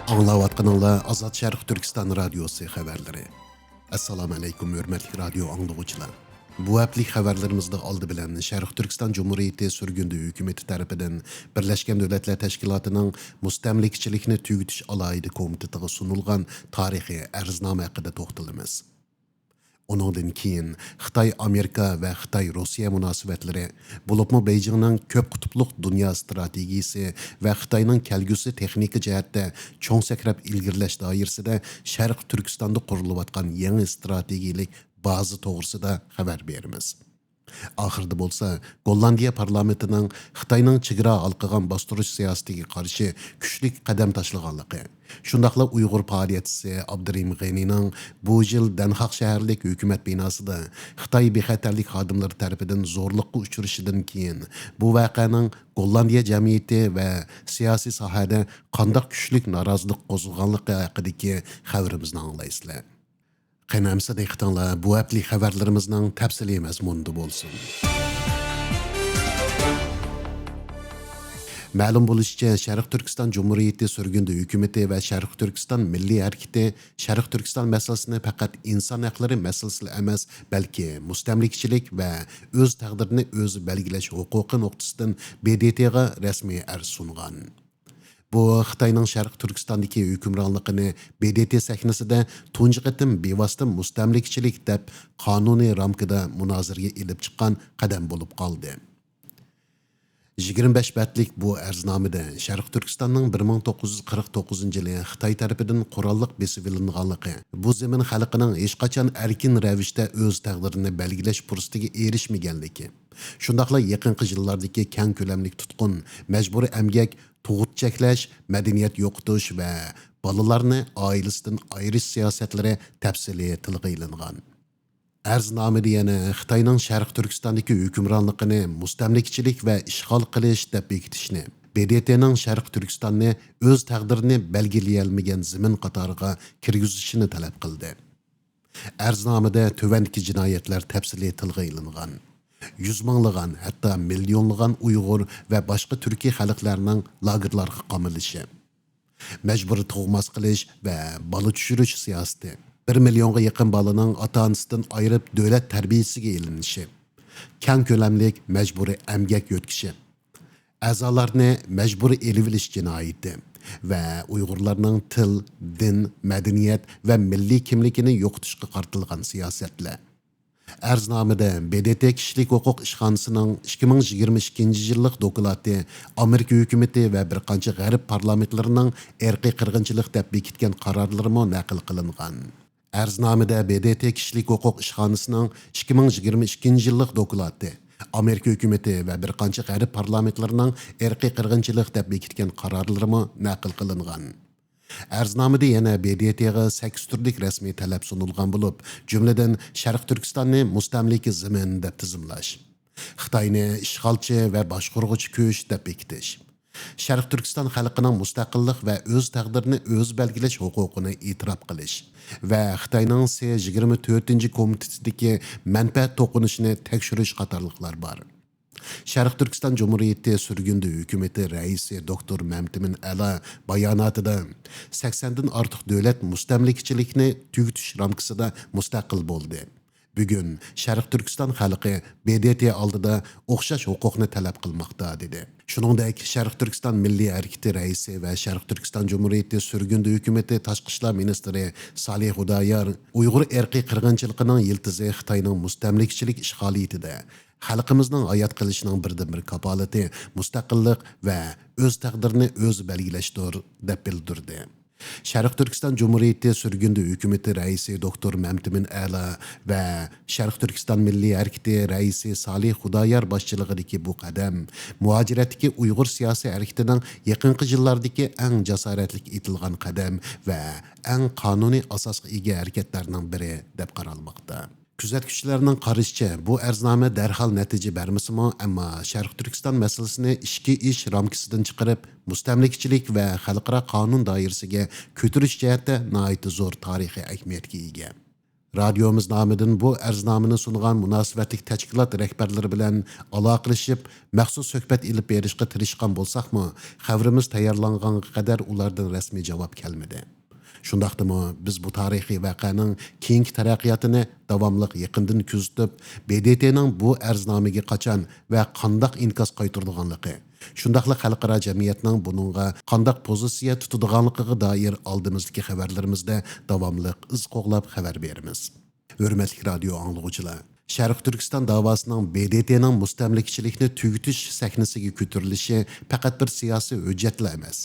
Anlayatqanlar Azad Şərq Türkistan Radiosu xəbərləri. Assalamu alaykum hörmətli radio anlıqçılar. Bu həftəlik xəbərlərimizdə aldı bilən Şərq Türkistan Cumhuriyeti sürgündü hökuməti tərəfindən Birləşmiş Dövlətlər Təşkilatının müstəmləkəçilikni tügütüş alaydı komitetiga sunulğan tarixi ərznamə haqqında toxtalımız. Onundan keyin Xitay Amerika və Xitay Rusiya münasibətləri, bulubmu Beijing'nin köp qutupluq dünya strategiyası və Xitayның kəlgüsü texniki cəhətdə çoğ səkrəb ilgirləş dairəsində Şərq Türkistan'da qurulubatqan yeni strategiyilik bazı toğrusida xəbər berimiz. Ahırda bolsa, Gollandiya parlamentinin Xitayның çigira alqıgan bastırış siyasetiga qarşı küçlük qədəm taşlığanlığı, şundaqla Uyğur fəaliyyətçisi Abdurrahim Ghanining bu yıl Danxaq şəhərlik hökumət binasında Xitay bexəterlik xadimləri tərəfindən zorluqqa uçuruşundan keyin bu vaqenin Gollandiya cəmiyyəti və siyasi sahədə qandaq küçlük narazılıq qozğanlığı haqidagi xəbərimizni anglaysizlar. Qənəmsə deyixtanlar, bu həftəlik xəbərlərimizin təfsili məzmununda bolsun. Ma'lum bo'lishicha, Sharq Turkiston Cumhuriyeti sürgündü hökuməti və Sharq Turkiston Milli Hərəkəti Sharq Turkiston masalasını faqat insan haqları masalasi emas, balki mustamlikachilik və öz taqdirini o'zi belgilash huquqi nuqtasidan BDT'ga rasmiy arz sungan. Bu Xitayning Sharq Turkistondagi hukmronligini BDT sahnasida tunji qatim bevosita mustamlikachilik deb qonuniy ramkada munozaraga ilib chiqqan qadam bo'lib qoldi. 25 bətlik bu ərznamədə Şərq Türkistanның 1949 yılı Xitay tərəfindən qurallıq besivilinğanlığı, bu zemin xalqının heç qaçan erkin rəvişdə öz təqdirini belgiləş fürsətiga erişməyənligi, şundaqla yaxınqı yıllardakı kən köləmlik tutqun, məcburi əmgək, tuğut çəkləş, mədəniyyət yoxutuş və balalarını ailəsindən ayırış siyasətləri təfsili tilgə ilinğan. Ərznamədə yana Xitayның Şərq Türkistondagi hukmronligini mustamlikachilik və işğal qilish deb bekitishni, BDT'ning Şərq Türkistonni o'z taqdirini belgiləyolmagan zimin qatoriga kirgizishini talab qildi. Ərznamədə tövəndiki jinoyatlar təfsili tilg'a ilingan. Yüz minglığan, hatto millionlığan Uyg'ur və başqa Türkiy xalqlarining lagerlarga qamalishi, majburiy tug'mas qilish və bola tushirish siyosati, 1 milyonga yaqin balaning ota-onasidan ayırıb dövlət tərbiyəsiga ilinishi, kən köləmlik məcburi əmgək yötkishi, əzalarını məcburi eliviliş cinayəti və Uyğurlarning til, din, mədəniyyət və milli kimligini yo'qotishga qartilgan siyosatlar. Ərznamədə BDT Kişilik Hüquq İşxanasının 2022 yıllık dokulatı Amerika hökuməti və bir qancha G'arb parlamentlərinin erki qırğınçılıq deb bekitgan qararlarımı naql qilingan. Ərznamədə BDT Kişilik Hüquq İşxanasının 2022 yıllık dokulatı Amerika hökuməti və bir qancha G'arb parlamentlərinin erki qırğınçılıq deb bekitgan qararlarımı naql qilingan. Ərznamədə yana BDT'ga 8 türlük rasmiy talab sunulgan bo'lib, jumladan Sharq Turkistonni mustamlika zimin deb tizimlash, Xitoyni ishg'olchi va boshqurg'uchi kuch deb bekitish, Sharq Turkiston xalqining mustaqillik va o'z taqdirini o'z belgilash huquqini e'tirof qilish va Xitoyning C24 komitetidagi manfaat to'qinishini tekshirish qatorliqlar bor. Şərq Türkistan Cumhuriyeti sürgündü hökuməti rəisi Doktor Məmtimin Əla bayanatında 80'den artıq dövlət mustamlikachilikni tügütüş ramkasida mustaqil bo'ldi. Bugün Şərq Türkistan xalqi BDT aldida o'xshash huquqni talab qilmoqda dedi. Shuningdek, Şərq Türkistan Milli Hərəkəti rəisi və Şərq Türkistan Cumhuriyeti sürgündü hökuməti Tashqi ishlar ministri Salih Hudayar Uyğur erki qirg'inchiligining yiltizi Xitoyning mustamlikachilik ishg'oliyatida xalqimizning hayot qilishining birdan-bir kapolati mustaqillik va o'z taqdirini o'zi belgilashdir deb bildirdi. Şərq Türkistan Cumhuriyeti sürgündü hökuməti rəisi Doktor Məmtimin Əla və Şərq Türkistan Milli Hərəkəti rəisi Salih Hudayar başçılığındakı bu qadam muhacirətdəki Uyğur siyasi hərəkətinin yaxınqı yıllardakı ən cəsarətlik etilgan qadam və ən qanuni asasga ega hərəkətlərinin biri deb qaralmoqda. Күзәткүчеләрнең карашыча, бу әрзнаме дәрхал нәтиҗә бермәсеме, әмма Шәрқ Түркистан мәсьәлесен ички иш рамкасыдан чыгарып, мустамликчилек ва халыкара канун даирәсенә көтүриш җәһәттә наайты зур тарихи әһмиятгә ия. Radiomiz nomidan bu arznamani sungan munosabatli tashkilot rahbarlari bilan aloqalashib, maxsus suhbat ilib berishga tirishgan bo'lsakmi, xabarimiz tayyorlanganiga qadar ulardan rasmiy javob kelmadi. Shundaqdimi biz bu tarixiy voqeaning keyingi taraqqiyotini davomli yaqindan kuzatib, BDTning bu arznamaga qachon va qandoq inkas qaytardiganligi, shundaqla xalqaro jamiyatning buningga qandoq pozitsiya tutadiganligiga doir oldimizdagi xabarlarimizda davomli iz qo'g'lab xabar beramiz. Hurmatli radio anglovchilar, Sharq Turkiston davosining BDTning mustamlikachilikni tugutish sahnasiga ko'tarilishi faqat bir siyosiy hujjatlar emas.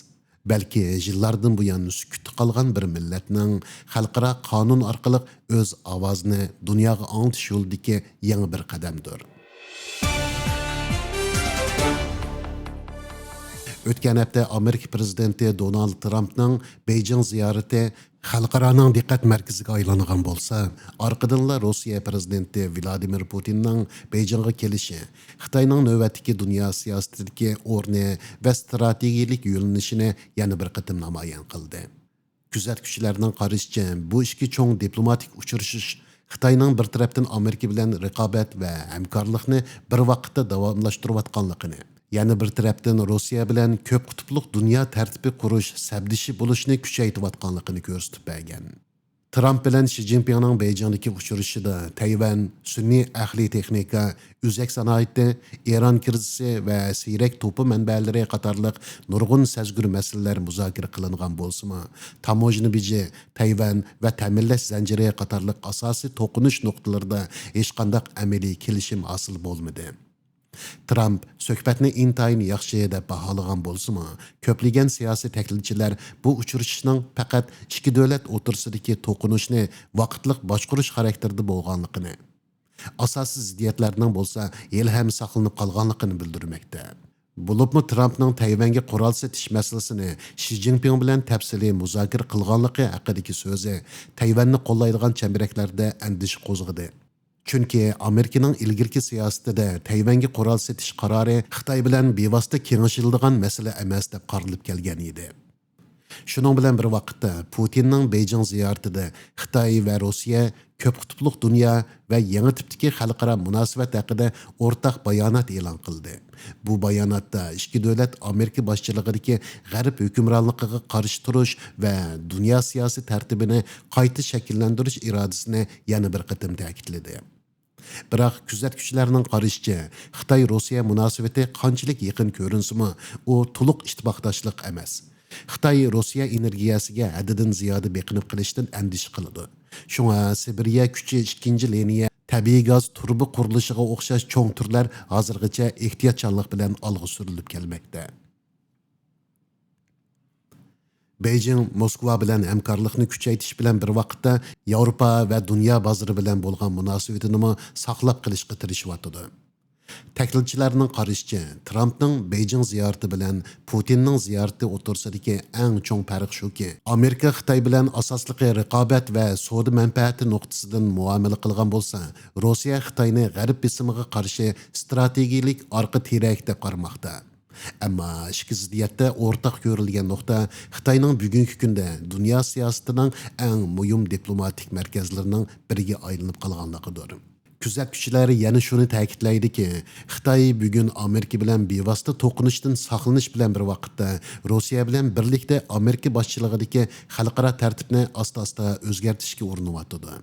Belki yıllardan bu yan sükut qalğan bir milletning xalqaro qonun orqali o'z ovozini dunyoga anglatish yo'lidagi yangi bir qadamdir. O'tgan hafta Amerika prezidenti Donald Trumpning Beijing ziyarati xalqaroning diqqat markaziga aylangan bo'lsa, orqadanla Rossiya prezidenti Vladimir Putinning Beijingga kelishi, Xitoyning navbatdagi dunyo siyosatidagi o'rni va strategiyalik yo'nalishini yana bir qatim namoyon qildi. Kuzatuvchilarning qarashicha, bu ikki cho'ng diplomatik uchrashish Xitoyning bir tarafdan Amerika bilan raqobat va hamkorlikni bir vaqtda davomlashtirayotganligini, yana bir tarafdan Rossiya bilan ko'p qutblik dunyo tartibi qurish sabdishi bo'lishni kuchaytirayotganligini ko'rsatib bergan. Trump bilan Xi Jinpingning Beijingdagi uchrashishida Tayvan, sun'iy ahli texnika, o'zak sanoati, Eron krizisi va siyrak to'pi manbalari qatorliq nurg'un sazgur masalalar muzokara qilingan bo'lsa-mu, tamojni biji, Tayvan va ta'minlash zanjiri qatorliq asosiy to'qinish nuqtalarida hech qanday amaliy kelishim hosil bo'lmadi. Trump suhbatni intayin yaxshi deb baholagan bo'lsa-mu, ko'plagan siyosiy tahlilchilar bu uchrashishning faqat ikki davlat o'rtasidagi to'qinishni vaqtliq boshqarish xarakterida bo'lganligini, asossiz ziddiyatlarning bo'lsa, yil ham saqlanib qolganligini bildirmoqda. Bo'libmi Trumpning Tayvanga qurol setish masalasini Xi Jinping bilan tafsiliy muzokara qilganligi haqidagi so'zi Tayvanni qo'llaydigan chambaraklarda andish qo'zg'adi. Chunki Amerikaning ilgirki siyosatida Tayvanga qurol setish qarori Xitoy bilan bevosita kengashiladigan masala emas deb qaralib kelgan edi. Shuning bilan bir vaqtda Putinning Beijing ziyoratida Xitoy va Rossiya ko'p qutblik dunyo va yangi tipdagi xalqaro munosabat haqida o'rtaq bayonot e'lon qildi. Bu bayonotda ikki davlat Amerika boshchiligidagi g'arb hukmronligiga qarshi turish va dunyo siyosiy tartibini qayta shakllantirish irodasini yana bir qatim ta'kidladi. Biroq kuzatuvchilarning qarashicha, Xitoy-Rossiya munosabati qanchalik yaqin ko'rinsimi, u to'liq ittifoqdoshlik emas. Xitoy Rossiya energiyasiga haddidan ziyoda beqinib qilishdan andish qiladi. Shunga Sibiriya kuchi 2-liniya tabiiy gaz turbi qurilishiga o'xshash cho'ng turlar hozirgacha ehtiyotchanlik bilan olg'a surilib kelmoqda. Beijing Moskva bilan hamkorlikni kuchaytirish bilan bir vaqtda Yevropa va dunyo bozori bilan bo'lgan munosabatini saqlab qilishga tirishyapti. Tahlilchilarning qarashicha, Trumpning Beijing ziyorati bilan Putinning ziyorati o'rtasidagi eng chong farq shuki, Amerika Xitoy bilan asosliqi raqobat va savdo manfaati nuqtasidan muomala qilgan bo'lsa, Rossiya Xitoyni g'arb bisimiga qarshi strategik orqa terak deb qaramoqda. Ammo ikki ziddiyatda o'rtaq ko'rilgan nuqta Xitoyning bugungi kunda dunyo siyosatining eng muhim diplomatik markazlarining biriga aylanib qolganligidir. Kuzatuvchilar yana shuni ta'kidlaydiki, Xitoy bugun Amerika bilan bevosita to'qinishdan saqlanish bilan bir vaqtda Rossiya bilan birlikda Amerika boshchiligidagi xalqaro tartibni asta-asta o'zgartirishga urinyapti.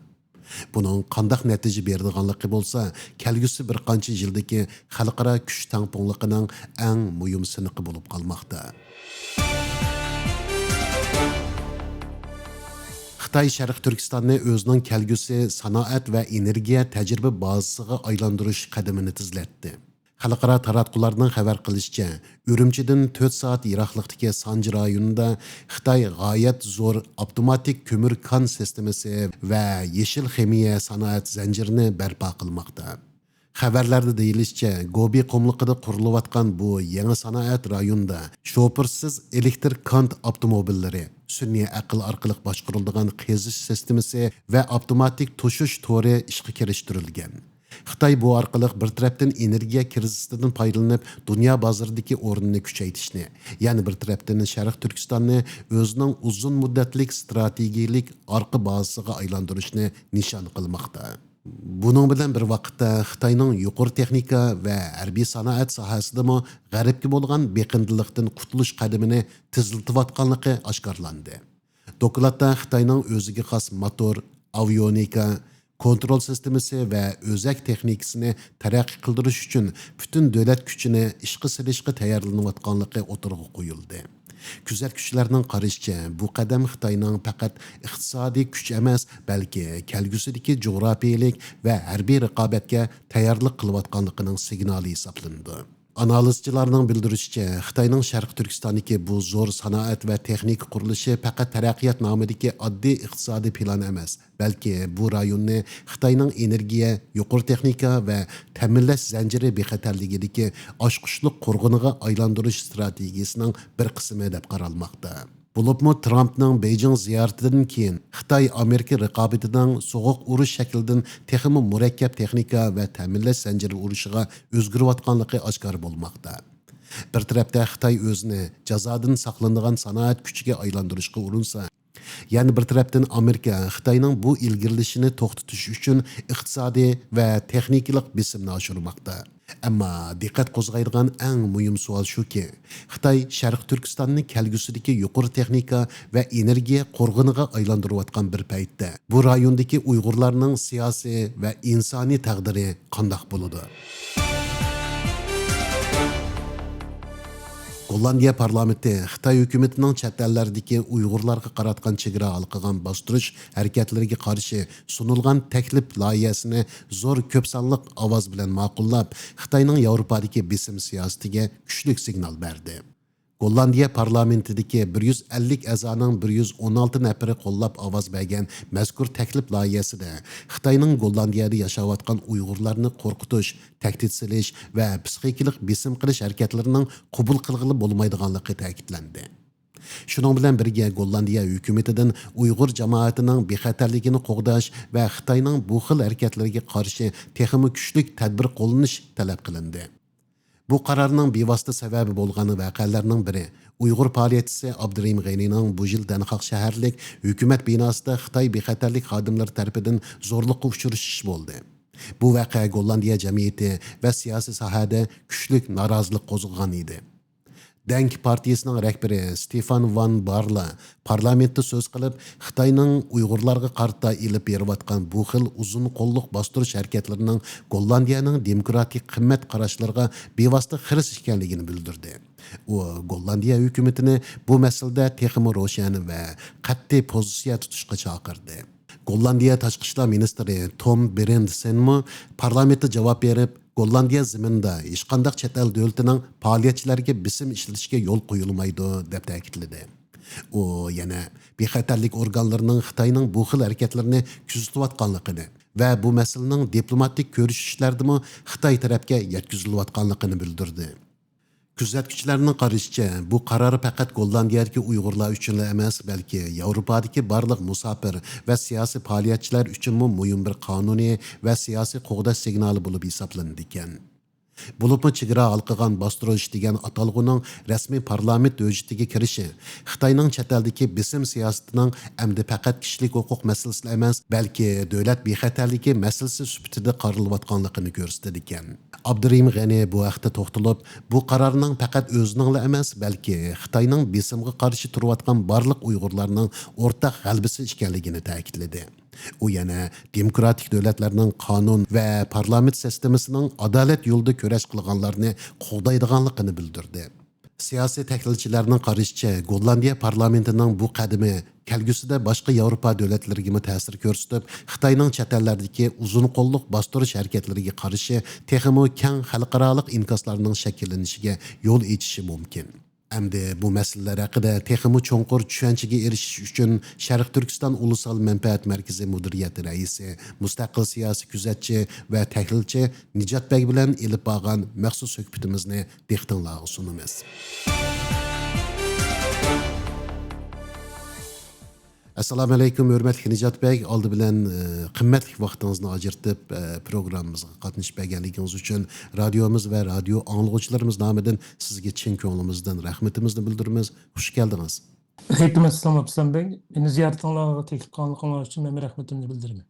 Buning qandaq natija beradiganligi bo'lsa, kelgusi bir qancha yildagi xalqaro kuch tangpongligining eng muhim siniqi bo'lib qolmoqda. Xitoy Sharq Turkistonni o'zining kelgusi sanoat va energiya tajriba bazasiga aylantirish qadamini tizlatdi. Xalqaro taratqularning xabar qilishicha, Urumchidan 4 soat yiroqlikdagi Sanji rayonida Xitoy g'oyat zo'r avtomatik ko'mir kon sistemasi va yeshil ximiya sanoat zanjirini barpo qilmoqda. Xabarlarda deyilishicha, Gobi qumliqida qurilayotgan bu yangi sanoat rayonida shofirsiz elektr kont avtomobillari, sun'iy aql orqali boshqariladigan qazish sistemasi va avtomatik toshish to'ri ishga kirishtirilgan. Xitoy bu orqali bir tarafdan energiya krizisidan foydalanib, dunyo bozoridagi o'rnini kuchaytirishni, ya'ni bir tarafdan Sharq Turkistonni o'zining uzun muddatlik strategik orqa bazasiga aylantirishni nishon qilmoqda. Bunun bilan bir vaqtda Xitoyning yuqori texnika va harbiy sanoat sohasidami g'arbga bo'lgan beqindilikdan qutulish qadamini tezlatayotganligi oshkorlandi. Dokladda Xitoyning o'ziga xos motor, avionika, kontrol sistemasi va o'zak texnikasini taraqqiy qildirish uchun butun davlat kuchini ishga solishga tayyorlanayotganligi o'tirg'i qo'yildi. Kuzatuvchilarning qarashicha, bu qadam Xitoyning faqat iqtisodiy kuch emas, balki kelgusidagi jo'grafiyalik va harbiy raqobatga tayyorlik qilayotganligining signali hisoblanadi. Analizchilarning bildirishicha, Xitoyning Sharq Turkistondagi bu zo'r sanoat va texnika qurilishi faqat taraqqiyot nomidagi oddiy iqtisodiy plan emas, balki bu rayonni Xitoyning energiya, yuqori texnika va ta'minlash zanjiri bexatarligidagi oshqushliq qo'rg'oniga aylantirish strategiyasining bir qismi deb qaralmoqda. Bulubmu Trumpning Beijing ziyaratidan keyin Xitoy Amerika raqobatining so'g'uq urush shaklidan texmi murakkab texnika va ta'minlash zanjiri urushiga o'zgarayotganligi oshkor bo'lmoqda. Bir tarafda Xitoy o'zini jazodan saqlanadigan sanoat kuchiga aylantirishga urinsa, yana bir tarafdan Amerika Xitoyning bu ilgirilishini to'xtatish uchun iqtisodiy va texnikalik besimni oshirmoqda. Ammo diqqat qo'zg'aydigan eng muhim savol shuki, Xitoy Sharq Turkistonni kelgusidagi yuqori texnika va energiya qo'rg'oniga aylantirayotgan bir paytda bu rayondagi Uyg'urlarning siyosiy va insoniy taqdiri qanday bo'ladi? Gollandiya parlamenti Xitoy hukumatining chet ellardagi Uyg'urlarga qaratgan chegara halqagan bostirish harakatlariga qarshi sunilgan taklif loyihasini zo'r ko'p sonliq ovoz bilan ma'qullab, Xitoyning Yevropadagi besim siyosatiga kuchli signal berdi. Gollandiya parlamentidagi 150 a'zoning 116 nafari qo'llab ovoz bergan mazkur taklif loyihasida Xitoyning Gollandiyada yashayotgan Uyg'urlarni qo'rqitish, tahdid silish va psixikalik besim qilish harakatlarining qabul qilg'ili bo'lmaydiganligi ta'kidlandi. Şunun bilan birga Gollandiya hukumatidan Uyg'ur jamoatining bexatarligini qo'g'dash va Xitoyning bu xil harakatlariga qarshi texmi kuchli tadbir qo'llanish talab qilindi. Bu qarorning bevosita sababi bo'lgan voqealarning biri Uyg'ur faoliyatchisi Abdurahim G'aynining bu yil Danqaq shaharlik hukumat binosida Xitoy bexatarlik xodimlari tomonidan zo'rlikqa uchrashish bo'ldi. Bu voqea Gollandiya jamiyati va siyosiy sohada kuchli norozilik qo'zg'agan edi. Denk partiyasining rahbari Stefan Van Barla parlamentda so'z qilib, Xitoyning Uyg'urlarga qarta ilib berayotgan bu xil uzun qo'lliq bostirish harakatlarining Gollandiyaning demokratik qimmat qarashlariga bevosita xiris ekanligini bildirdi. U Gollandiya hukumatini bu masalada texmi ro'shan va qat'iy pozitsiya tutishga chaqirdi. Gollandiya tashqi ishlar ministri Tom Berendsenmi parlamentda javob berib, Gollandiya zaminida hech qanday chet el davlatining faoliyatchilariga bisim ishlatishiga yo'l qo'yilmaydi deb ta'kidladi. U yana bexatarlik organlarining Xitoyning bu xil harakatlarini kuzatayotganligini va bu masalaning diplomatik ko'rishishlardimi Xitoy tarafga yetkazilayotganligini bildirdi. Kuzatuvchilarning qarashicha, bu qaror faqat Gollandiyadagi Uyg'urlar uchun emas, balki Yevropadagi barliq musofir va siyosiy faoliyatchilar uchun muhim bir qonuniy va siyosiy qo'g'dash signali bo'lib hisoblanadi ekan. Bulubmu chegara halqagan bostirish degan atalg'uning rasmiy parlament hujjatiga kirishi Xitoyning chet eldagi besim siyosatining amdi faqat kishilik huquq masalasi emas, balki davlat bexatarligi masalasi sifatida qaralayotganligini ko'rsatadi ekan. Abdurahim G'ani bu haqda to'xtalib, bu qarorning faqat o'zining emas, balki Xitoyning besimga qarshi turayotgan barliq Uyg'urlarning o'rtaq g'alabasi ekanligini ta'kidladi. U yana demokratik davlatlarning qonun va parlament sistemasining adolat yo'lida kurash qilganlarni qo'g'daydiganligini bildirdi. Siyosiy tahlilchilarning qarashicha, Gollandiya parlamentining bu qadami kelgusida boshqa Yevropa davlatlariga ta'sir ko'rsatib, Xitoyning chet ellardagi uzun qo'lliq bostirish harakatlariga qarshi texmo keng xalqaro inkoslarning shakllanishiga yo'l ochishi mumkin. Hamda bu masalalar haqida texmi cho'nqur tushunchaga erishish uchun Sharq Turkiston Ulusal Manfaat Markazi mudiriyati raisi, mustaqil siyosiy kuzatchi va tahlilchi Nijotbek bilan elib borgan maxsus suhbatimizni diqqatingizga sunamiz. Assalomu alaykum, hurmatli Nijotbek. Oldi bilan qimmatli vaqtingizni ajratib programmamizga qatnashib berganligingiz uchun radiomiz va radio anglovchilarimiz nomidan sizga chin ko'nglimizdan rahmatimizni bildiramiz. Xush keldingiz. Aleyküm selam Abdusam Bey. Beni ziyaretinizle teklif kılınız için ben rahmetimi bildiririm.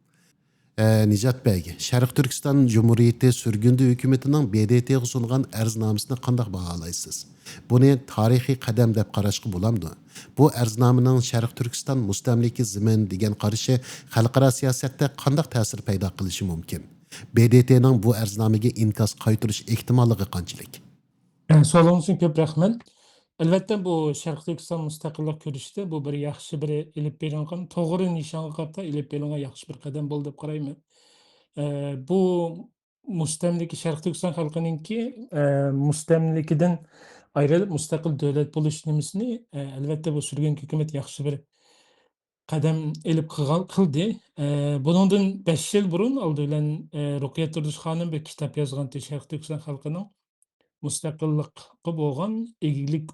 Nijotbek, Sharq Turkiston Jumhuriyati surgundi hukumatining BDTga sungan arznamasini qanday baholaysiz? Buni tarixiy qadam deb qarashga bo'lamdi. Bu arznamaning Sharq Turkiston mustamliki zimin degan qarashi xalqaro siyosatda qanday ta'sir paydo qilishi mumkin? BDTning bu arznamaga inkas qaytarish ehtimolligi qanchalik? So'rovingiz uchun ko'p rahmat. Albatta bu Sharq Turkiston mustaqillik ko'rishida bu bir yaxshi bir ilib berilgan to'g'ri nishonga qarata ilib berilgan yaxshi bir qadam bo'ldi deb qarayman. Bu mustamlika Sharq Turkiston xalqininki mustamlikidan ayrilib mustaqil davlat bo'lish nimasini albatta bu surgun hukumat yaxshi bir qadam ilib qildi. Buningdan 5 yil burun oldi bilan Ruqya Turdish xonim bir kitob yozgan Sharq Turkiston xalqining mustaqillikqa bo'lgan egalik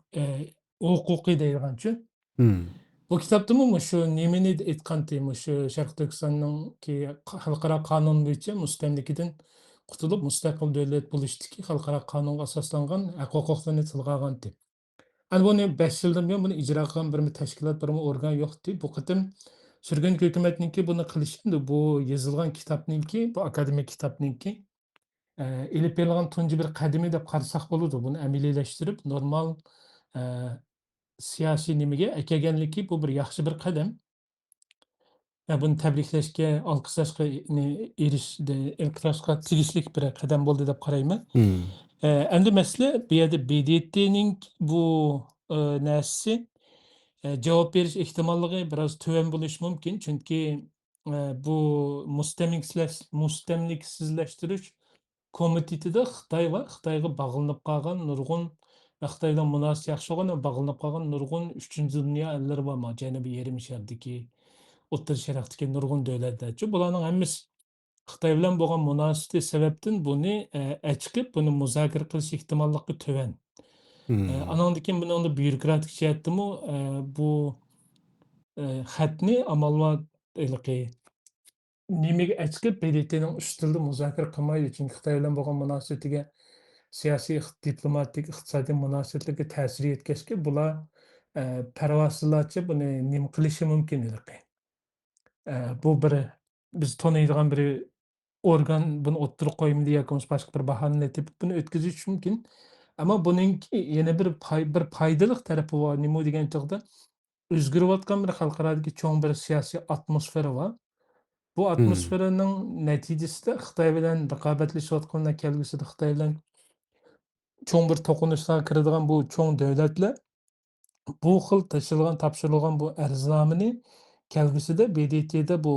huquqiy deyilgancha. Hmm. Bu kitobda shu nimani aytganti, shu Sharq Turkistonninki xalqaro qonun bo'yicha mustamlikadan qutulib mustaqil davlat bo'lishdiki xalqaro qonunga asoslangan huquqlarni tilga olganti. Hani buni 5 yildan buyon buni ijro qilgan bir tashkilot, bir organ yo'qdi. Bu qitim surgun hukumatniki buni qilishi, bu yozilgan kitobninki, bu akademik kitobninki ilib berilgan tunji bir qadami deb qarasak bo'ladi. Buni amaliylashtirib, normal siyosiy nimaga kelganligi bu bir yaxshi bir qadam. Buni tabriklashga, olqishlashga inqirozga tegishli bir qadam bo'ldi deb qarayman. Hmm. Endi masala bu yerda BDTning bu narsasi javob berish ehtimolligi biroz tuvan bo'lishi mumkin. Chunki bu mustamliksizlashtirish komitetida Xitoy va Xitoyga bog'lanib qolgan nurg'un va Xitoy bilan munosabati yaxshi bo'lgan va bog'lanib qolgan nurg'un 3-chi dunyo ellari bor. Janubiy yarim shardagi, O'rta Sharqdagi nurg'un davlatlar. Bularning hammasi Xitoy bilan bo'lgan munosabati sababdan buni chiqib, buni muzokara qilish ehtimolligi tuvan. Hmm. Anandan keyin buni byurokratik jihatdami bu xatni amalga nimaga chiqib BDTning ustilida muzokara qilmaydi. Chunki Xitoy bilan bo'lgan munosabatiga siyosiy, diplomatik, iqtisodiy munosabatlarga ta'sir yetkazishga bular parvozsizlarcha buni nima qilishi mumkin edi. Bu bir biz tanıydigan bir organ bunu o'ttirib qo'ymadi yoki boshqa bir bahona tepib buni o'tkazish mumkin. Ammo buningki yana bir foydali tarafi bor. Nima degan chog'da o'zgarayotgan bir xalqarodagi cho'ng bir siyosiy atmosfera bor. Bu Hmm. atmosferaning natijasida Xitoy bilan raqobatlashayotgan kelgusida Xitoy bilan cho'ng bir to'qinishlarga kiradigan bu cho'ng davlatlar bu xil topshirilgan bu arznamani kelgusida BDT'da bu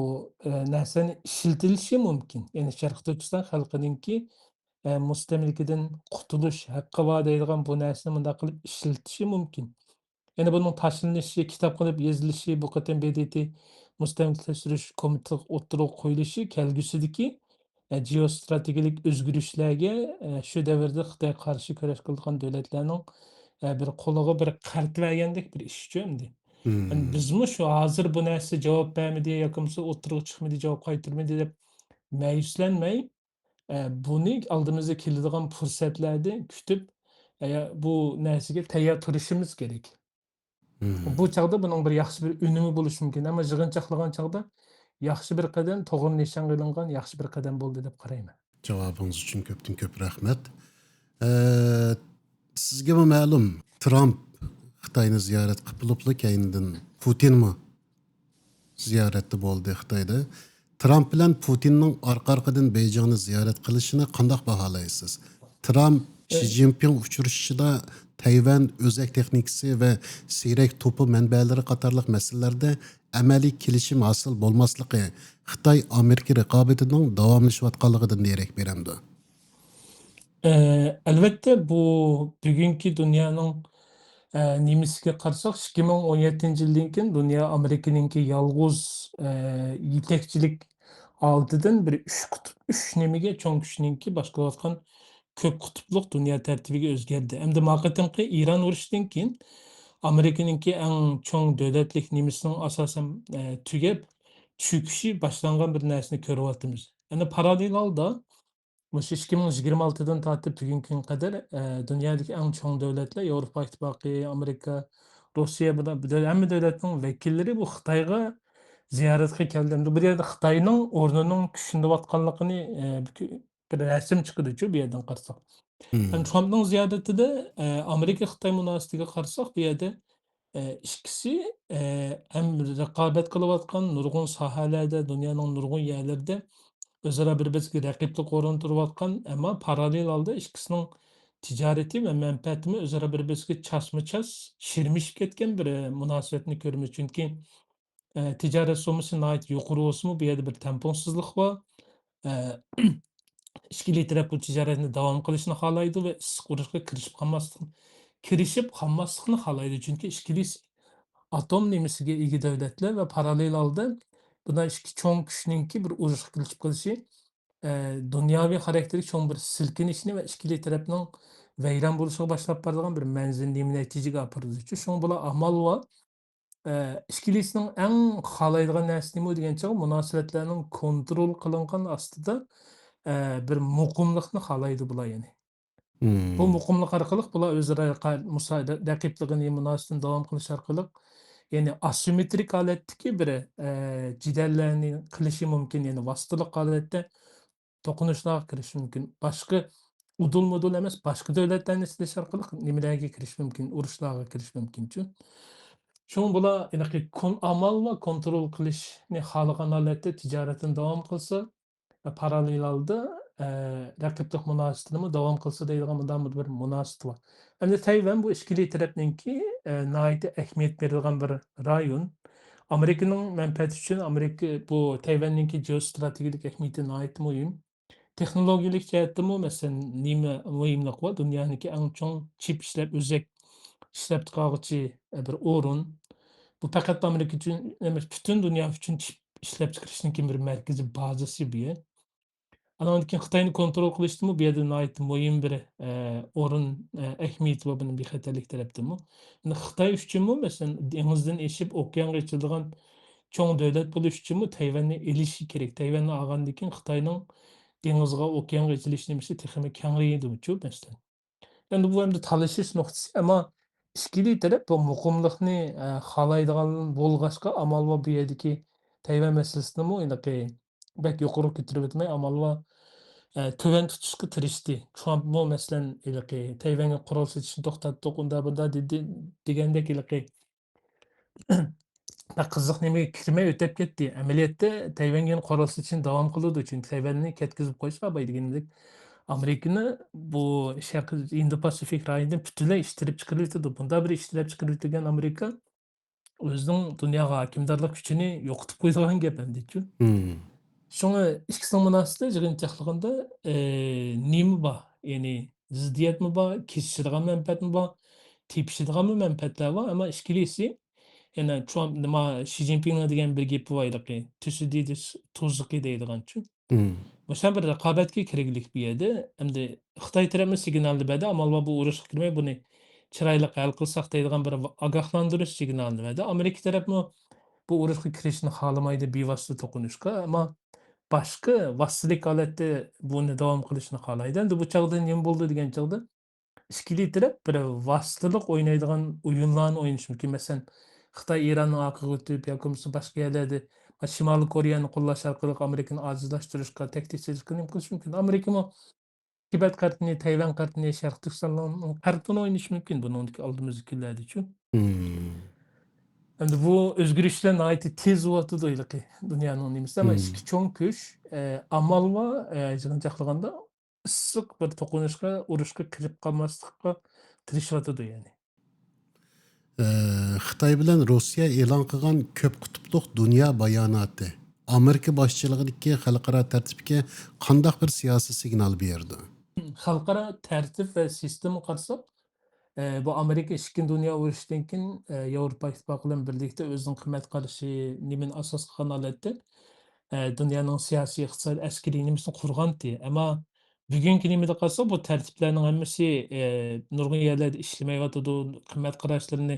narsani ishlatilishi mumkin. Ya'ni Sharq Turkiston xalqininki mustamlikadan qutulish haqqi bor deydigan bu narsani bunday qilib ishlatishi mumkin. Ya'ni buning tashlanishi, kitob qilib yozilishi, bu qatam BDT mustamlikalashtirish komiteti o'ttirib qo'yilishi kelgusidagi geostrategik o'zgarishlarga shu davrda Xitoy qarshi kurash qilgan davlatlarning bir qo'liga bir qart bergandek bir ishchi endi. Yani Hmm. bizmi shu hozir bu narsa javob bermadi yoki bo'lmasa o'tirib chiqmadi, javob qaytarmadi deb ma'yuslanmay, buni oldimizga keladigan fursatlarda kutib, bu narsaga tayyor turishimiz kerak. Bu Hmm. chog'da buning bir yaxshi bir unumi bo'lishi mumkin. Ammo yig'inchoqlagan chog'da yaxshi bir qadam, to'g'ri nishonga ilingan yaxshi bir qadam bo'ldi deb qarayman. Javobingiz uchun ko'pdan ko'p rahmat. Sizga ma'lum, Trump Xitoyni ziyorat qilibli, keyindan Putinmi ziyoratda bo'ldi Xitoyda. Trump bilan Putinning orqa-orqadan Beyjingni ziyorat qilishini qanday baholaysiz? Trump Xi E, Jinping uchrashishida Tayvan o'zak texnikasi va siyrak to'pi manbalari qatorliq masalalarda amaliy kelishim hosil bo'lmasligi Xitoy Amerika raqobatining davomlashayotganligidan derak beradi. Albatta bu bugünkü dünyanın nimesiga qarasak 2017 yildan dunyo Amerikaninki yolg'iz yetakchilik oldidan bir 3 nimaga cho'ng kuchninki boshqarayotgan ko'p qutblik dunyo tartibiga o'zgardi. Endi ma qatimqi Iran urushidan keyin Amerika'nınki en çoğun devletlik nimisinin asasen tügep, çöküşü başlangan bir nersini körüvatımız. Yani paralel alda, mush 2026'dan tartip bugünkü kadar dünyadaki en çoğun devletler, Avrupa İttifakı, Amerika, Rusya, bu da hamma devletning vekilleri bu Xitoyga ziyoratga keldi. Bu yerda Xitoyning o'rnining kuchlanayotganligini bir rasm chiqdi-ku bu yerdan qarasak. Yani Hmm. Trump'ның ziyaretinde Amerika-Xitay münasebetiga qarasak, bu yerda ikkisi hem raqobat qilayotgan nurg'un sohalarda, dunyoning nurg'un yerlarida o'zaro bir-biriga raqiblik o'rnatirayotgan, ammo parallel holda ikkisining tijorati va manfaatimi o'zaro bir-biriga chasma-chas shirmishib ketgan bir munosabatni ko'ramiz. Chunki tijorat summasi nihoyat yuqori bo'lsa-mu, bu yerda bir tampongsizlik bor. Eee İkili taraf bu ticaretini devam qilishni xohlaydi va issiq urushga kirishib qolmaslikni xohlaydi. Chunki ikkilisi atom nemisiga ega davlatlar va parallel holda bundan ikki cho'ng kuchninki bir urushga kirishib qolishi dunyoviy xarakterli cho'ng bir silkinishni va ikkili tarafning vayron bo'lishiga boshlab boradigan bir manzilli natijaga olib boradi. Shunga bular amal va ikkilisining eng xohlaydigan narsa nima degan chog'i munosabatlarning kontrol qilingan ostida bir muqimlikni xohlaydi bular yani. Bu Hmm. muqimlik orqali bular o'zaro raqibligini, munosabatini davom qilish orqali ya'ni asimetrik holatdagi bir jidallarni qilishi mumkin. Ya'ni vositalik holatda to'qinishlarga kirishi mumkin. Boshqa udul-mudul emas, boshqa davlatlarni silish orqali nimalarga kirish mumkin, urushlarga kirish mumkin-ku. Şoň bular anaqy amal we kontrol qilishni xohlagan holatda tijoratini davom qilsa ve paralel alda raqiblik münasebetini davom qilsa deydigan bundan bir münasebet var. Endi Tayvan bu ikili tarapninki nihoyatda ahamiyat berilgan bir rayon. Amerika'nın menfaati üçün Amerika bu Tayvanninki geostrategik ahamiyeti nihoyat muhim. Texnologiyalik jihatdami masalan nima muhimlik var? Dünyanınki en çoğun çip özek ishlab chiqaruvchi bir o'rin. Bu faqat Amerika uchun emas, butun dunyo uchun chip ishlab chiqarishning bir markaziy bazasi bu yer. Andan keyin Xitoyni kontrol qilishdimi, bu yerda nihoyat muhim bir o'rin, ahamiyati va buni bexatarlik tarafdami. Endi Xitoy uchunmi, masalan, dengizdan eshib okeanga ochiladigan cho'ng davlat bo'lish uchunmi Tayvanni elishi kerak. Tayvanni olgandan keyin Xitoyning dengizga, okeanga ochilish nimasi texmi kengrayadichu masalan. Endi bu endi talashish nuqtasi, ammo ikkili taraf bu muqimlikni xohlaydigan bo'lg'achqa amal va bu yerdagi Tayvan masalasini anaqa bak yuqori ko'tarib o'tmay amal va tuvan tutishga tirishdi. Trampmu masalan anaqa Tayvanga qurol sotishni to'xtatdik, unda bunda dedi degandek anaqa qiziq nimaga kirmay o'tib ketdi. Amaliyotda Tayvanga qurol sotishni davom qiladi, chunki Tayvanni ketkazib qo'yish olmay degandek. Amerika'ni bu Sharqiy Indo-Pasifik rayonidan butunlay ishtirib chiqarib o'tadi. Bunda bir ishtirib chiqarib o'tgan Amerika o'zining dunyoga hokimdorlik kuchini yo'qotib qo'yadigan gap endi-ku. Hmm. Şoňa ikkisining münasibati jig'inchaqligында nima bor? Ya'ni ziddiyatmi bor, kesishadigan manfaatmi bor, tepishadiganmi manfaatlar bor, ammo ikkilisi yana Trump nima Shi Jinpingning degan bir gapi bor edi. Tusididiz tuzuqi deydiganchu. Hmm. O'sha bir raqobatga kirgilik bu yerda. Endi Xitoy tarafı signalni berdi, ammo bu urushga kirmay buni chiroyli hal qilsak deydigan bir ogohlantirish signalini berdi. Amerika tarafı bu urushga kirishni xohlamaydi bevosita to'qinishga, ammo boshqa vositalik holatda buni davom qilishni xohlaydi. Endi bu chog'da nima bo'ldi degan chog'da ikkili taraf bir vositalik o'ynaydigan o'yinlarni o'ynashi mumkin. Masalan, Xitoy Eronning orqaga o'tib yoki bo'lmasa boshqa yerlarda Shimoliy Koreyani qo'llash orqali Amerikani ojizlashtirishga, tahdid solishga nima qilish mumkin? Amerikami Tibet kartini, Tayvan kartini, Sharq Turkistonning kartini o'ynashi mumkin buningki oldimizgi kunlardachu. Hmm. Endi bu o'zgarishlar nihoyatda tez bo'lyotidi iliqi dunyoning nimasi, ammo Hmm. ikki cho'ng kuch amal va yig'inchoqlaganda issiq bir to'qinishga, urushga kirib qolmaslikqa tirishyotidi yani. Xitoy bilan Rossiya e'lon qilgan ko'p qutbli dunyo bayonoti Amerika boshchiligidagi xalqaro tartibga qandoq bir siyosiy signal berdi? Xalqaro tartib va sistema qarasak, bu Amerika Ikkinchi Dunyo urushidan keyin Yevropa Ittifoqi bilan birlikda o'zining qimmat qarashi nimani asos qilgan holatda dunyoning siyosiy, iqtisodiy, askariy nimasini qurgandi. Ammo Bugungi nimada qalsa bu tartiblarning hammasi nurg'un yerlarda ishlamayotidi, qimmat qarashlarini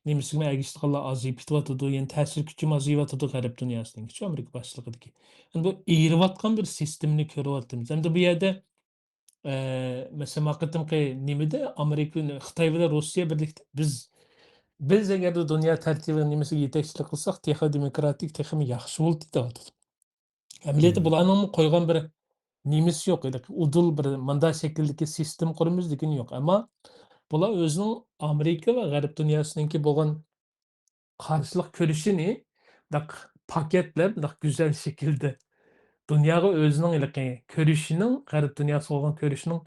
nimasiga ergashganlar ozayib ketyotidi, yani ta'sir kuchi ozayyotidi G'arb dunyosininkichi Amerika boshchiligidagi. Yani bu eriyotgan bir sistemni ko'ryapmiz. Hamda bu yerda masalan, bu qitimqi nimada Amerika, Xitoy bilan Rossiya birlikda biz agarda dunyo tartibi nimasiga yetakchilik qilsak, texno demokratik, texmi yaxshi bo'ldi deyapti. Amaliyotda Hmm. bularning qo'ygan bir nemisi yo'q edi. Udul bir manda şekildeki sistem qurimiz degan yo'q. Ammo bular o'zining Amerika va G'arb dunyosiniki bo'lgan qarshilik ko'rishini daq paketlab, daq go'zal shaklda dunyoga o'zining iliqi ko'rishining, G'arb dunyosi bo'lgan ko'rishining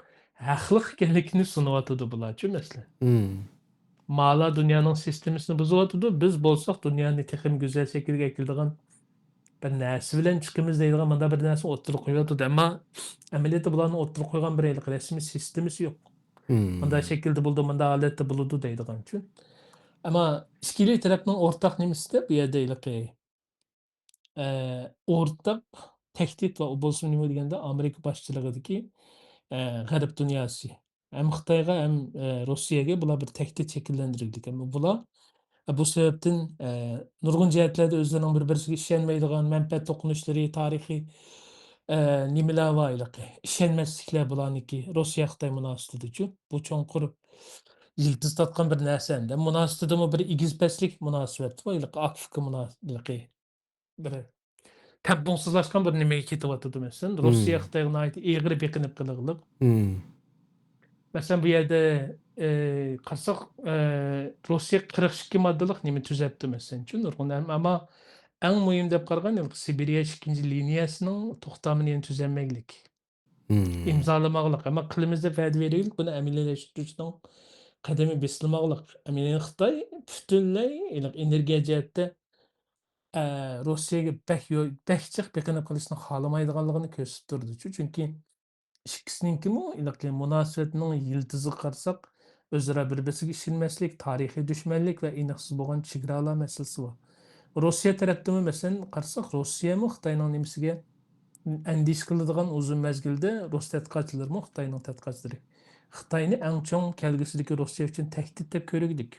haqliq ekanligini sunyotidi bularchi masalan. Hmm. Mala dunyoning sistemasini buzyotidi, biz bo'lsak dunyoni texim go'zal shaklga keltirgan bir narsa bilan chiqimiz deydigan manda bir narsa o'ttirib qo'yotidi. Ammo amaliyotda bularni o'ttirib qo'ygan bir rasmiy sistemasi yo'q. Manda Hmm. shaklda bo'ldi, manda holatda bo'ludi deydigan uchun. Ammo ikkili tarafning o'rtaq nimasida bu yerda o'rtaq tahdid va u bo'lsin nima deganda Amerika boshchiligidagi G'arb dunyosi. Hem Xitoyga hem Rossiyaga bular bir tahdid shakllantirilgan. Ammo bular bu sebepten nurg'un jihatlarda o'zlarining bir-birisiga ishonmaydigan manfaat to'qinishlari, tarixiy nimalar bor ishonmasliklar bularniki Rossiya Xitoy munosabatida bu cho'nqur yildiz tatgan bir narsa endi. Munosabatidami bir igizpeslik munosabat bor, akfika munosabatligi bir tamponsizlashgan bir nimaga ketyapti masalan. Rossiya Hmm. Xitoyga nihoyat egri beqinib qilib. Hmm. Masalan bu yerda qarasak Rossiya 42 moddalik nima tuzatdi masalan, nurg'un ammo eng muhim deb qaragan Sibiriya 2 liniyasining to'xtamini tuzalmaglik. Hmm. İmzalamaqlıq. Amma qılımız dep vəd berýärdik, bunu əməliyyələşdirişdən qədəmi besilmaqlıq. Əmine Xitay bütünlәй energiya cəhətdə Rusiyaga bək jiq beqinib qilishni xalamaýdyganlygyny körsütüp durdy. Çünki ikkisinikimi münasibətinin yıldızı qarasak, özara bir-birisiga işinməslik, tarihi düşmənlik və eniqsiz bolğan çegralar meselesi var. Rusiya tərəfdəmi məsələn qarasak, Rusiyamı Xitayning nimasiga endişe kıladigan uzun mezgilde Rus tədqiqatçıları mı Xitayning tədqiqatçıları. Xitayni eng çoğ kelgusidagi Rossiya uchun tahdid deb ko'rdik.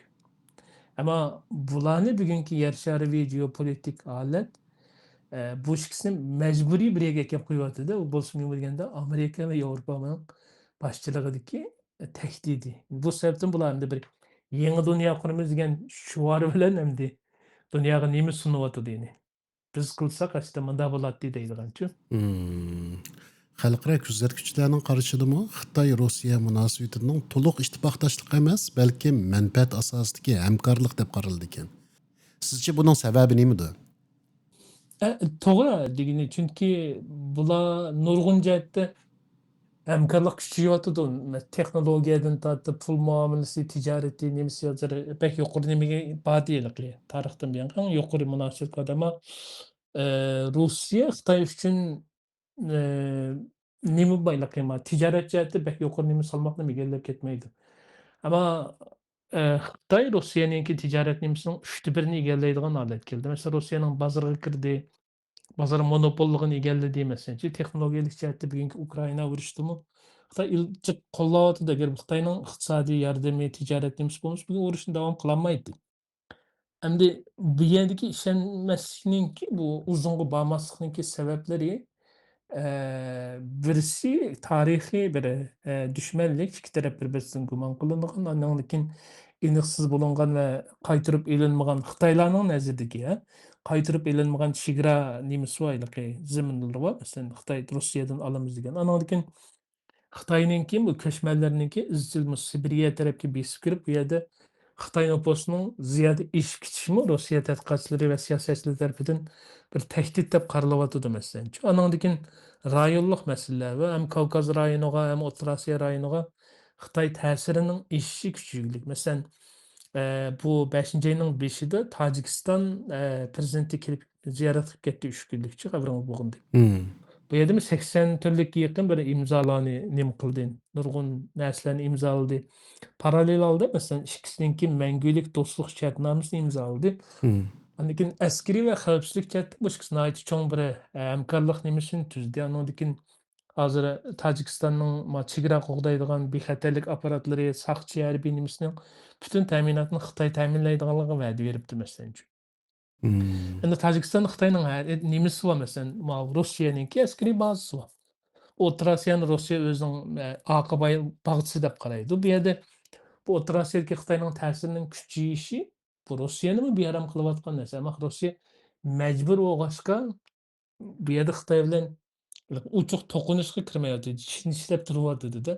Ammo bularni bugungi yer shariviy geopolitik holat bu ikkisini majburiy bir yerga kelib qo'yyapti-da. U bo'lsin nima deganda Amerika va Yevropaning boshchiligidagi tahdidi. Bu sababdan bular endi bir yangi dunyo quramiz degan shuar bilan endi dunyoga nima sunyapti deydi. Biz qilsak aslida munda bo'ladi deydiganchu. Hmm. Xalqaro kuzatuvchilarning qarashidami Xitoy Rossiya munosabatining to'liq ittifoqdoshlik emas, balki manfaat asosidagi hamkorlik deb qaraldi ekan. Sizce buning sababi nimada? To'g'ri degani, chunki bular nurg'un jihatda hamkorlik kuchayyotidu. Texnologiyadan tortib pul muomalasi, tijorati, nemisi hozir pek yuqori nimaga bor deylik. Tarixdan buyon eng yuqori munosabat bor. Ammo Rossiya Xitoy uchun nima boyliq tijorat jihatda pek yuqori nima salmoqni egallab ketmaydi. Ammo Xitoy Rossiyaningki tijorat nimasining 1/3 egallaydigan holatga keldi. Masalan, Rossiyaning bozoriga kirdi. Bozor monopolligini egalladi masalanchi, texnologiyalik jihatda bugungi Ukraina urushdimi Xitoy iljiq qo'llayotdi. Agar Xitoyning iqtisodiy yordami, tijorat nimasi bo'lmasa, bugun urushni davom qilolmaydi. Endi bu yerdagi ishonmaslikninki bu uzunga bormaslikninki sabablari birisi tarixiy bir düşmanlik, ikki taraf bir-birisidan gumon qilinadigan, andan keyin aniqsiz bo'lingan va qaytirib elinmagan Xitoylarning nazaridagi qaytirib elinmagan chegara nimasi bor, zaminlari bor. Masalan, Xitoy Rossiyadan olamiz degan. Andan keyin Xitoyninki bu ko'chmanlarninki izchil Sibiriya tarafga besib kirib, bu yerda Xitoy nüfusining ziyoda eshib ketishimi Rossiya tadqiqotchilari va siyosatchilar tarafidan bir tahdid deb qaralyotidi masalanchi. Andan keyin rayonluq masalalar va ham Kavkaz rayoniga, ham O'rta Osiyo rayoniga Xitoy ta'sirining eshishi kuchaylik. Masalan, bu 5 ayning 5-ida Tojikiston prezidenti kelib ziyorat qilib ketdi 3 kunlikchi xabaringiz bo'lganda. Hmm. Bu yerda 80 türlük yaqin bir imzolarni nim qildi. Nurg'un narsalarni imzoladı. Paralel holda masalan ikkisininki mangulik do'stlik shartnomasini imzoladı. Hmm. Lekin askeriy va xavfsizlik jihatdan bu ikkisi nihoyat cho'ng bir hamkorlik nimasini tuzdi. Andan keyin Hazır Tacikistan'ın çegara qoğdaydigan bexatarlik aparatlary, saqçı hərbi nimisinin bütün təminatını Xitay təminləydiganlygy vədə beripdi məsələn üçün. Hmm. Endi Tacikistan Xitayning nimisi var məsələn, Russiyanınki əskeri bazası var. O'rta Asiyoni Rossiya o'zining oqibay bag'chisi deb qaraydi. Bu yerda bu O'rta Osiyodagi Xitoyning ta'sirining kuchayishi bu Rossiyanimi beram qilayotgan narsa. Ammo Rossiya majbur bo'lg'achqa bu yerda Xitoy bilan ochiq to'qinishga kirmayapti, ishlab turyapti-da.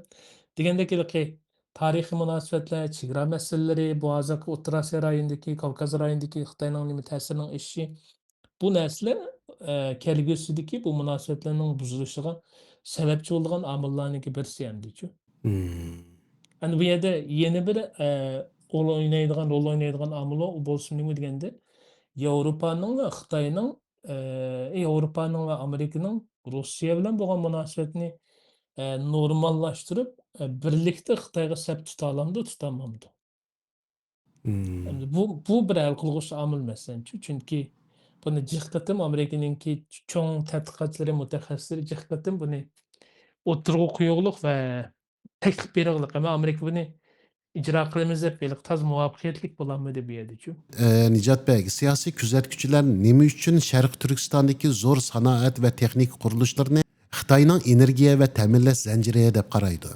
Degandek tarixiy munosabatlar, chegara masalalari, bu hozirgi O'rta Osiyo rayonidagi, Kavkaz rayonidagi Xitoyning nima ta'sirining oshishi bu narsalar kelgusidagi bu munosabatlarning buzilishiga sababchi bo'lgan omillarniki birisi hamdichu. Hmm. Hani bu yerda yana bir rol o'ynaydigan omil u bo'lsin nima deganda Yevropaning va Xitoyning Yevropaning va Amerikaning Rossiya bilan bo'lgan munosabatni normallashtirib birlikda Xitoyga sap tuta olamdi, tutolmamdi. Hmm. Bu bir hal qilg'uchi omil masalanchu. Chunki buni jiq qatim Amerikaningki cho'ng tadqiqotchilari, mutaxassislari jiq qatim buni o'tirg'u quyuqliq va taklif berig'liq. Ama Amerika buni icra qilamiz deb beliq taz muvaffaqiyatlik bo'lanmidi bu yerdachu. Nicat Bey, siyasi küzətküçülər nima üçün Şərq Türkistandakı zor sanaat və texnik quruluşlarını Xitayning energiya və təminləş zənciri deb qaraydı.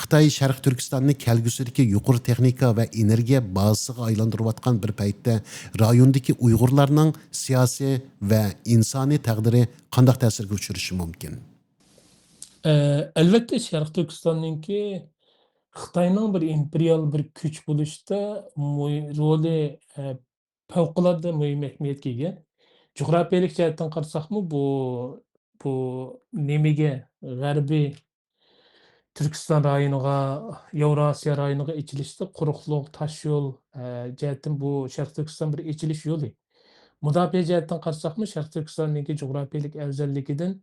Xitay Şərq Türkistanni kelgusidagi yuqori texnika və energiya bazasiga aylandırıyotgan bir paytda rayondagi Uyg'urlarning siyosiy və insoniy taqdiri qanday ta'sirga uchrashi mumkin? Albatta Sharq Turkistonninki Xitoyning bir imperial bir kuch bo'lishda roli favqulodda muhim ahamiyatga ega. Jug'rafiyalik jihatdan qarasaqmi bu nimaga g'arbiy Türkistan rayoniga, Yevrosiyo rayoniga ichilishda quruqlik, toshyo'l jihatdan bu Sharq Turkiston bir ichilish yo'li. Mudofaa jihatdan qarasaqmi Sharq Turkistonniki jug'rafiyalik afzalligidan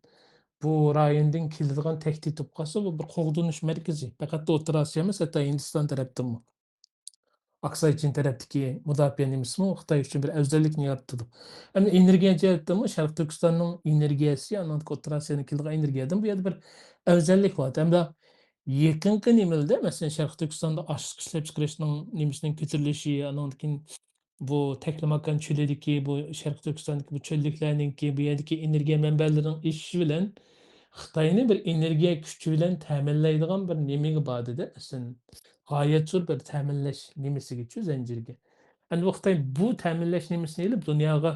bu rayondan keladigan tahdid tubqasi bu bir qo'g'dinish markazi. Faqat O'rta Osiyo emas, hatto Hindiston tarafdanmi. Aksay Çin taraftaki müdafaa nimismi Xitoy uchun bir afzallikni yaratdi. Endi energiya jihatdanmi Sharq Turkistonning energiyasi, andan O'rta Osiyoning keladigan energiyadan bu yerda bir afzallik bor. Hamda yaqinqi nimada, masalan, Sharq Turkistonda oshliq ishlab chiqarishning nimasining ko'tarilishi, andan keyin bu Taklamakan cho'lidagi bu Sharq Turkistondagi bu cho'lliklarninki bu yerdagi energiya manbalarining eshishi bilan Xitoyni bir energiya kuchi bilan ta'minlaydigan bir nimaga bordi-da, masalan, g'oyat zo'r bir ta'minlash nimasigachu, zanjiriga. Endi bu Xitoy bu ta'minlash nimasini ilib dunyoga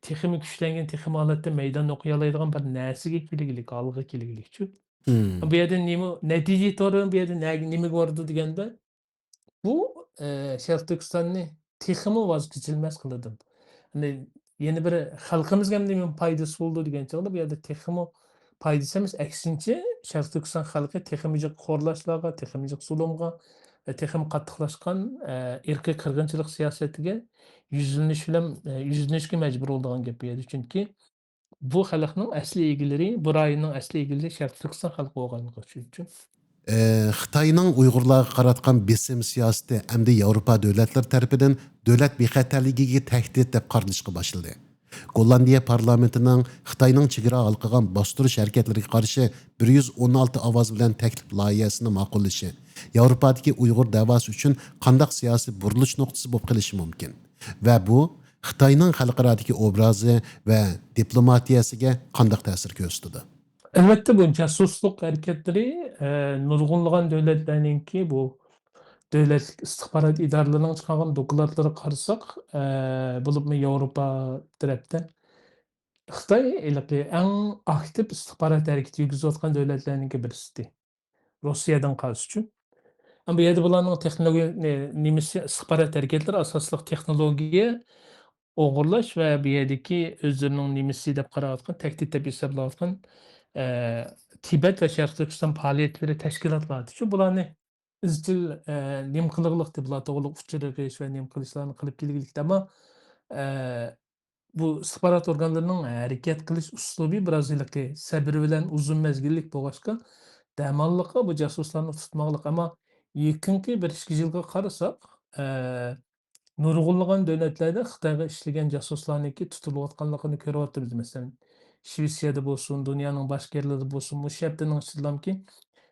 texmi kuchlangan, texmi holatda maydon o'qiy oladigan bir narsaga keliglik, holga keliglikchu. Hmm. Bu yerda nima natija to'g'ri bu yerda nimaga bordi deganda bu Sharq Turkistonni texmi voz kechilmas qiladi. Hani yana bir xalqimizga ham nima foydasi bo'ldi degan chog'da bu yerda texmi foydasi emas, aksincha Sharq Turkiston xalqi texmi jiq xo'rlashlarga, texmi jiq zulmga va texmi qattiqlashgan irqiy qirg'inchilik siyosatiga yuzlanish bilan yuzlanishga majbur bo'ladigan gap bu yerda. Chunki bu xalqning asli egalari, bu rayonning asli egalari Sharq Turkiston xalqi bo'lganligi uchun. Xitayning Uyg'urlarga qaratgan besim siyosati hamda Yevropa davlatlari tarafidan davlat bexatarligiga tahdid deb qaralishga boshladi. Gollandiya parlamentining Xitoyning chegara halqagan bostirish harakatlariga qarshi 116 ovoz bilan taklif loyihasini ma'qullashi Yevropadagi Uyg'ur da'vosi uchun qanday siyosiy burilish nuqtasi bo'lib qolishi mumkin va bu Xitoyning xalqarodagi obrazi va diplomatiyasiga qanday ta'sir ko'rsatadi? Elbette bu casusluk hareketleri nurgulluğun devletlerinki bu devlet istihbarat idarelerinin çıkan dokülatları karşısak bulup mu Avrupa taraftan Xitay en aktif istihbarat hareketi yürgüzüyorken devletlerinki birisi. Rusya'dan karşı. Ama bu yerde bulanın teknoloji nimesi istihbarat hareketleri asaslık teknolojiye o'g'irlash va bu yerdagi o'zlarining nimasi deb qarayotgan, tahdid deb hisoblayotgan Tibet va Sharq Turkiston faoliyatlari tashkilotlardichu. Bularni izchil nim qiliqliq deb bular to'g'riliq uchirish va nim qilishlarni qilib kelganlikda, ammo bu istihborot organlarining harakat qilish uslubi biroz sabr bilan uzun mezgillik bo'lg'achqa dam olliqqa bu jasuslarni tutmoqliq. Ammo yaqinqi bir 2 yilga qarasak nurg'unlagan davlatlarda Xitoyga ishlagan jasuslarniki tutilayotganligini ko'ryapmiz. Masalan, Şwetsiyada bolsun, dünyanın başka yerlerinde bolsun, bu şäpdeniň islelamki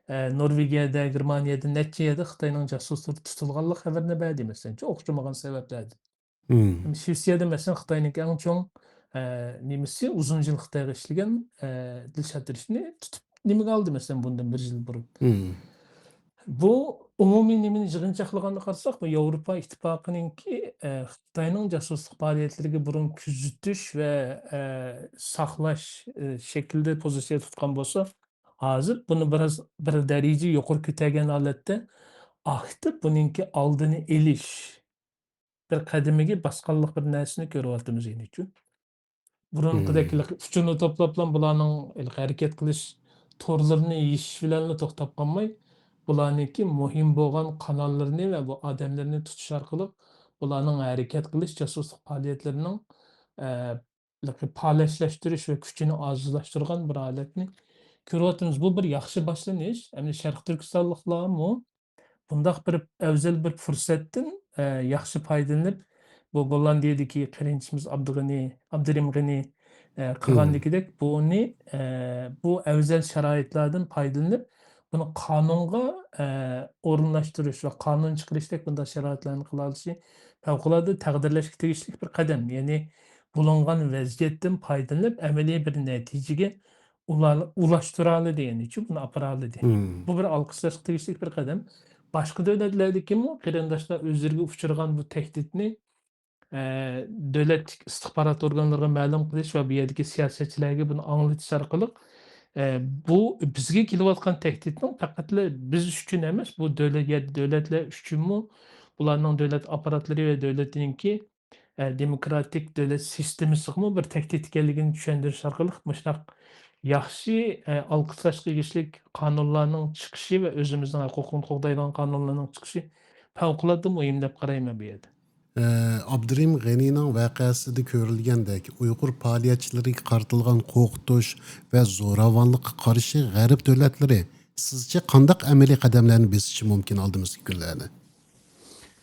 Norwegiýada, Germaniýada neçe ýerde Xitaynyň jasuslugy tutulganlyk haberini berdi meselçe, okşamagan sebäplerden. Hmm. Şwetsiyada meselem Xitaynyňki iň çoň nimesi uzun ýyl Xitayga işlegen dil şatyryşyny tutup nimege aldy meselem bundan 1 ýyl burun. Hmm. Bu umumy nimeni jygyňçaklyganda garasak, bu Ýewropa Ittipakynyňki Xitaynyň jasuslyk faaliýetlerine burun küzütüş we saklaş şekilde pozisiýa tutgan bolsa, hazır bunu biraz bir derece ýokary kötägen halatda aktyp bununki aldyny eliş bir kademege basganlyk bir närseni görüwatymyz ýene üçin. Hmm. Burunqydakilek üçünü toplaplan bularnyň hareket kılıç torlaryny ýeşiş bilenle toktap kalmay, bularnyňki muhim bolgan kanallaryny we bu adamlaryny tutuş arkaly bularnyň hareket kılıç jasuslyk faaliýetleriniň paylaşlaşdyryş we küçüni azlaşdyrgan bir aletni görüwatymyz. Bu bir ýaxşy başlanyş. Hem Şerq Türkistanlyklarmy bundaq bir özel bir fürsatdan ýaxşy paýdalanyp bu Gollandiýadaki kyrynçymyz Abdurrahim Gani Hmm. kılgandykidek buny bu özel şaraitlerden paýdalanyp bunu kanunga orunlaşdyryş we kanun çykyryşdek bunda şeraitlerini kıla alyşy fäwkalady täqdirleşik tegişlik bir kadam. Ýani bulangan weziyetden paýdalanyp emeli bir netijege ulaşdyraly diýen üçin bunu aparaly diýen. Hmm. Bu bir alkışlaşyk tegişlik bir kadam. Başka devletlerdeki kırındaşlar özlerine uçurgan bu tehditini dövlet istihbarat organlarına ma'lum qilish va bu yerdagi siyosatchilarga buni anglatish orqali bu bizga kelayotgan tehditning faqatla biz uchun emas, bu davlatlar uchunmi, bularning davlat apparatlari va davlatninki demokratik davlat sistemasigami bir tehdit ekanligini tushuntirish orqali mushtaq yaxshi alqıslashga tegishlik qonunlarning chiqishi va o'zimizning huquqni qo'g'daydigan qonunlarning chiqishi favqulodda muhim deb qarayman bu yerda. Abdurrahim Ganining vaqasida ko'rilgandek Uyg'ur faoliyatchilariga qaratilgan qo'rqitish va zo'ravonlikqa qarshi g'arb davlatlari sizcha qandaq amaliy qadamlarni besishi mumkin oldimizgi kunlarda?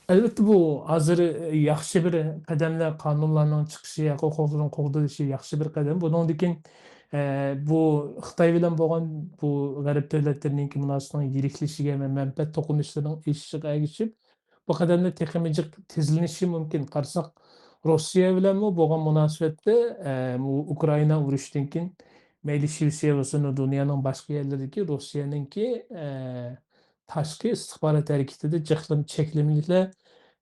Elbette bu hazır yaxşı bir qədəmlər, qanunlarının çıxışı, hüquqların qoğduruşu yaxşı bir qədəm. Bunundikin bu Xitay bilen bolgan bu Gərb dövlətlərinin münasibətinin yirikleşige və mənfəət toqunuşlarının eşiğe erişip bu qədəmdə texnolojik tezlenişi mümkün. Qarasaq Rusiya bilen bolgan münasibətdə bu Ukrayna uruşdan kin meyli Şivsiya bolsun, dünyanın başqa yerlərindəki Rusiyanınki tashqi istihbarat hareketide cıhlım çeklimlikler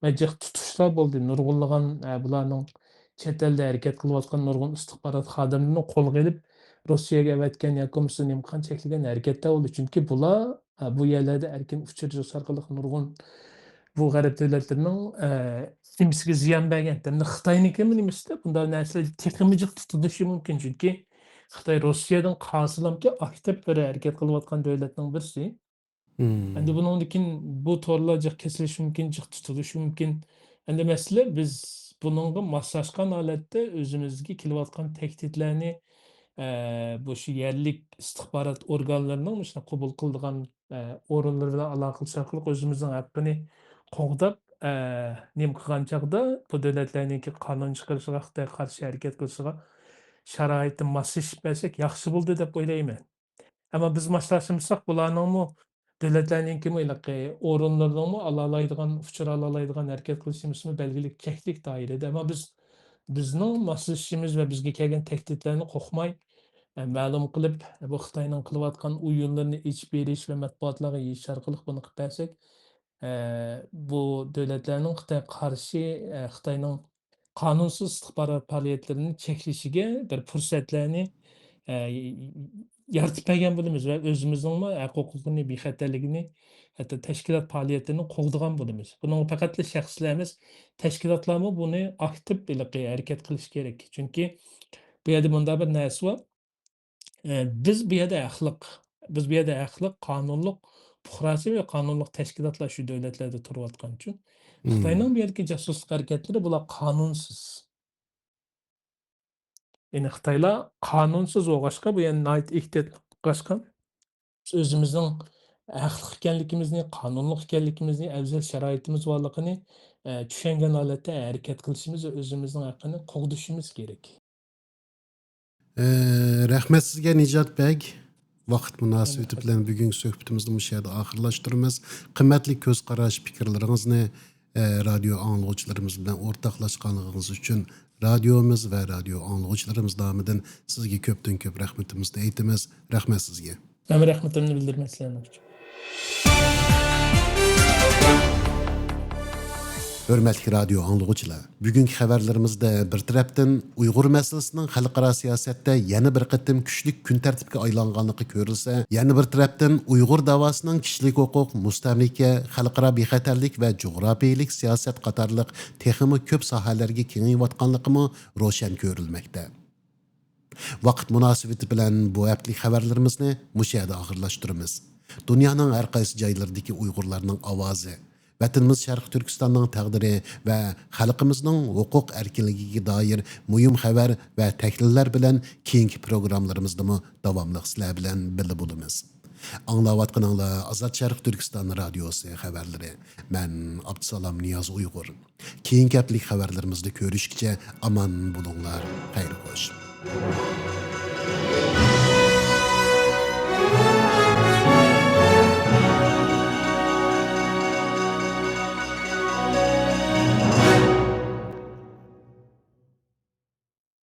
ve cıh tutuşlar boldy. Nurgullygan bularning chet elde hareket kılyatgan nurgun istihbarat hadamlaryny kolga elip Russiýaga äwetken ýa-da bolmasam imkan çekilgen hereketler boldy. Çünki bular bu ýerlerde erkin uçurjak arkaly nurgun bu garip devletleriniň kimsige ziýan bergen. Hem de Xitaynykine nimesi bunda näçe teknolojik tutuluşy mümkin. Çünki Xitay Russiýadan gazylamky aktif bir hereket kılyatgan döwletniň birisi. Endi Hmm. bunundikin bu torlar kesiliş mümkün, tutuluş mümkün. Endi mesele biz bununla maslaşkan aletde özümüzge kelyapatgan tehditlerini bu şu yerlik istihbarat organlarının işte kabul kıldıgan orunları bilen alakalı arkaly özümüzün hakkını kogdap nem kılgan çagda bu devletlerninki kanun çıkarışıga Xitayga karşı hareket kılışıga şaraitin maslaşyp bersek yaxşı boldy dep oýlaýman. Ama biz maslahaşymsak bularnyňmy döwletlerninkimi orunlarynyňmy alalaydygan, uçur alalaydygan herket kılışymyzmy belgilik çeklik dairede. Ama bizning maslahaşymyz we bizge kelgen tehditlerini kokmay ma'lum kılıp bu Xitaynyň kılıpatgan uýunlaryny içip beriş we matbuatlarga ýeýiş arkaly bunu kıp bersek bu döwletlerniň Xitayga karşı Xitaynyň kanunsuz istihbarat faaliýetlerini çekleşige bir pursatlarni yaratıp bergen bolumuz we özümizniňmi hukukyny, bexaterligini hatda teşkilat faaliýetlerini kogdagan bolumuz. Buning pakatla şäxsler emas, teşkilatlarmy buny aktif hereket kılıç gerek. Çünki bu ýerde munda bir näse bar. Biz bu ýerde biz bu ýerde ählik, kanunluk puhrasy we kanunluk teşkilatlar şu döwletlerde turywatgan üçin Hmm. Xitaynyň bu ýerdäki jasuslyk hareketleri bular kanunsuz. Yani Xitaylar kanunsuz bolgaçka bu ýene naýat ihtiyat bolgaçka biz özümizniň ählik ekenligimizni, kanunluk ekenligimizni, äwzel şaraitimiz barlygyny düşengen halatda hereket kılışymyz we özümizniň hakyny kogduşymyz gerek. Rahmet sizga Nijat Beg. Vaqt münasebeti bilan bugungi suhbatimizni bu yerda oxirlashtiramiz. Qimmatli ko'z qarash, fikrlaringizni radio anglovchilarimiz bilan o'rtoqlashganligingiz uchun radiomiz va radio anglovchilarimiz nomidan sizga ko'pdan ko'p rahmatimizni aytamiz. Rahmat sizga. Men rahmatimni bildirmek istedim. Hörmətli radio anlıqçılar, bugünkü xəbərlərimizdə bir tərəfdən Uyğur məsələsinin xalqara siyasətdə yeni bir qıtım küçlük gün tərtibə aylanğanlığı görülsə, yeni bir tərəfdən Uyğur davasının kişilik hüquq, müstəmləkə, xalqara bexətərlik və coğrafiyalik siyasət qatarlıq texmi köp sahələrə kengayıyatqanlığı roşan görülməkdə. Vaqt münasibeti bilan bu həftəlik xəbərlərimizni müşahidə axırlaşdırırıq. Dünyanın hər qaysı joylarındakı Uyğurlarning ovozi, Vatanımız Şərq Türkistanның təqdiri və xalqımızın hüquq erkinligiga dair mühim xəbər və təhlillər bilan keyinki proqramlarımızda davamlıq sizlər bilan birlikdə bo'lamiz. Anlayatqanlar Azad Şərq Türkistan radiosu xəbərləri. Mən Abdusalam Niyaz Uyğur. Keyinki həftəlik xəbərlərimizdə görüşkəcə aman bulunlar, xeyir xoş.